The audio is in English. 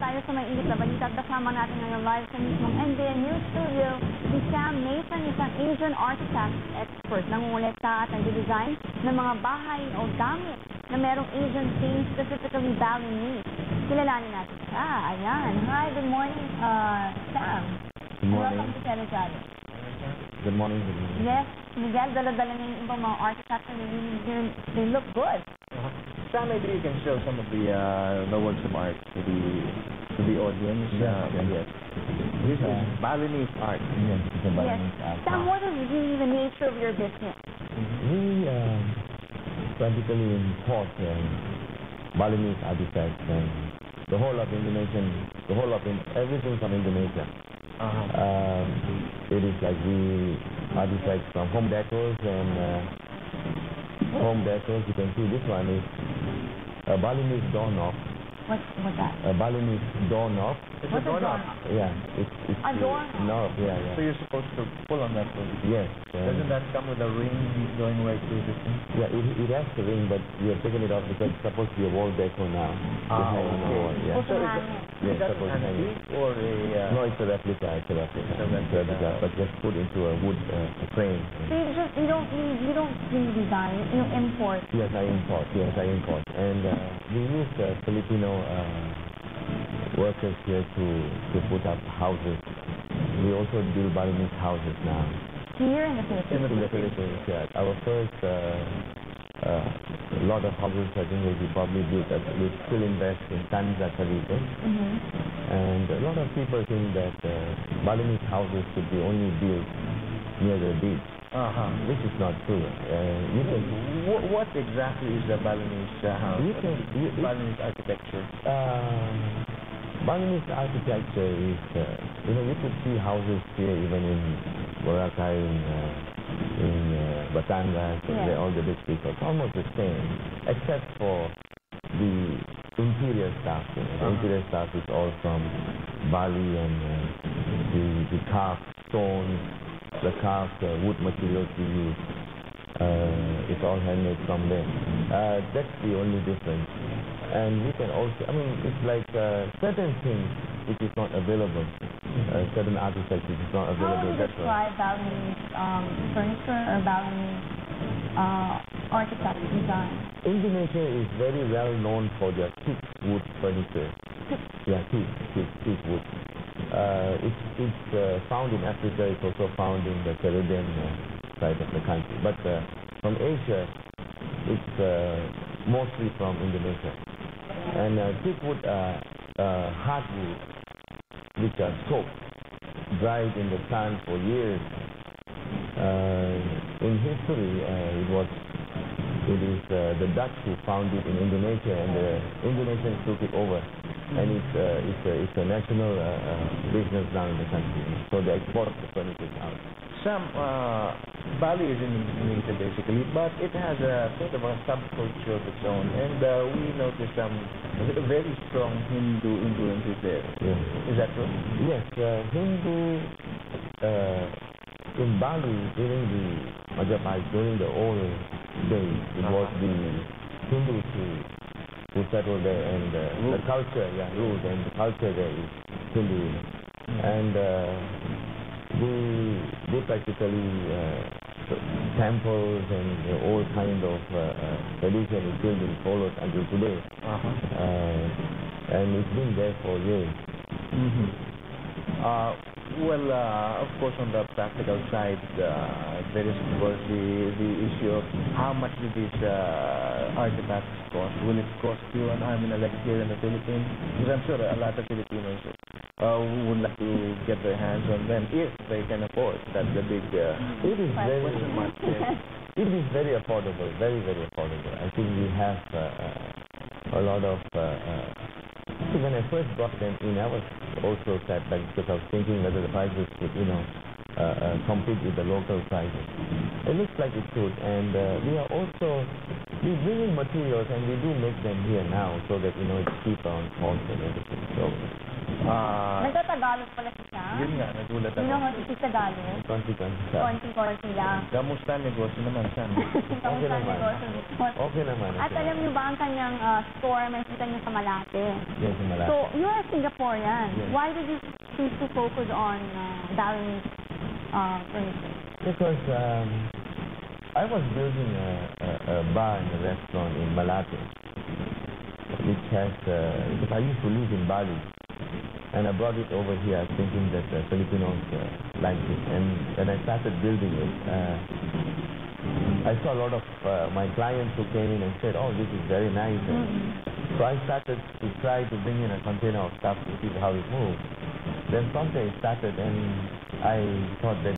tayo sa may init na balita at kasama natin ngayon live sa mismong NBN News Studio si Sam Mason, isang Asian architect expert. Nangungulekta at nag-design ng mga bahay o gamit na merong Asian theme, specifically Balinese. Kilalanin natin siya. Ayan. Hi, good morning, Sam. Good morning. Welcome to Telejado. Good morning. Yes, Miguel, dala-dala na yung ibang mga architects and they look good. Sam, maybe you can show some of the works of art to the audience. Yes. This is Balinese art. Yes, it's a Balinese art. Sam, what is really the nature of your business? We practically import Balinese artifacts and the whole of everything from Indonesia. It is like we artifacts from home decors and home decors. You can see this one is a Balinese doorknob. What's that? A Balinese doorknob. It's a doorknob. Yeah, it's A doorknob? Yeah. So you're supposed to pull on that one. Yes. Doesn't that come with a ring going right through the thing? Yeah, it has the ring, but we have taken it off because it's supposed to be a wall decor now. Okay. Yeah. So Yes, is that supposed an to hang. antique or a... No, it's a replica. It's a replica, but just put into a wood frame. So you don't really design, you import. Yes, I import. And we use Filipino workers here to put up houses. We also build Balinese houses now. Here in the Philippines? In the Philippines, yeah. Our first lot of houses, I think, we probably built. We still invest in Tanza Cavite. And a lot of people think that Balinese houses should be only built near the beach. This is not true. What exactly is the Balinese house? Balinese architecture? Balinese architecture is, you could see houses here even in Boracay, in Batangas, all the districts. It's almost the same, except for the interior stuff. The interior stuff is all from Bali, and the carved stone, the carved wood materials we use. It's all handmade from there. That's the only difference. And we can also, it's like certain things which is not available, certain artifacts which is not available. How would you describe Balinese furniture or Balinese architecture design? Indonesia is very well known for their teak wood furniture. Yeah, teak wood. It's found in Africa. It's also found in the Caribbean side of the country. But from Asia, it's mostly from Indonesia. And teak wood are hardwood, which are soaked, dried in the sun for years. In history, it is the Dutch who found it in Indonesia, and the Indonesians took it over. And it's a national business now in the country. So they export the furniture out. Sam, Bali is in Indonesia basically, but it has a sort of a subculture of its own, and we notice some very strong Hindu influences there. Yes. Is that true? Yes, Hindu in Bali during the Majapahit, during the old days, it was the Hindus who settled there, and the culture, ruled, and the culture there is Hinduism. And they practically temples and all kind of tradition is still being followed until today. And it's been there for years. Well, of course, on the practical side, there is, of course, the issue of how much do these artifacts cost. Will it cost you an arm and a leg here in the Philippines? Because I'm sure a lot of Filipinos would like to get their hands on them if they can afford. That's the big it is very question mark. It is very affordable, very, very affordable. I think we have a lot of... when I first brought them in, I was also sad because I was thinking whether the prices could, compete with the local prices. It looks like it could, and we bring in materials and we do make them here now so that, it's cheaper on cost and everything. So, Nagtatagalog pala si Sam. Yun nga, nagulat You know ako. how to sa Tagalog? Konti-konti. Konti-konti lang. Kamusta ang negosyo naman siya? Kamusta ang naman. negosyo mo? Okay naman. At okay. alam niyo ba ang kanyang store, may kita niyo sa Malate? Yes, Malate. So, you're a Singaporean. Yes. Why did you choose to focus on Darren's furniture? Because I was building a bar and a restaurant in Malate, which has, because I used to live in Bali, and I brought it over here thinking that Filipinos like it. And when I started building it, I saw a lot of my clients who came in and said, oh, this is very nice. And so I started to try to bring in a container of stuff to see how it moves. Then someday it started, and I thought that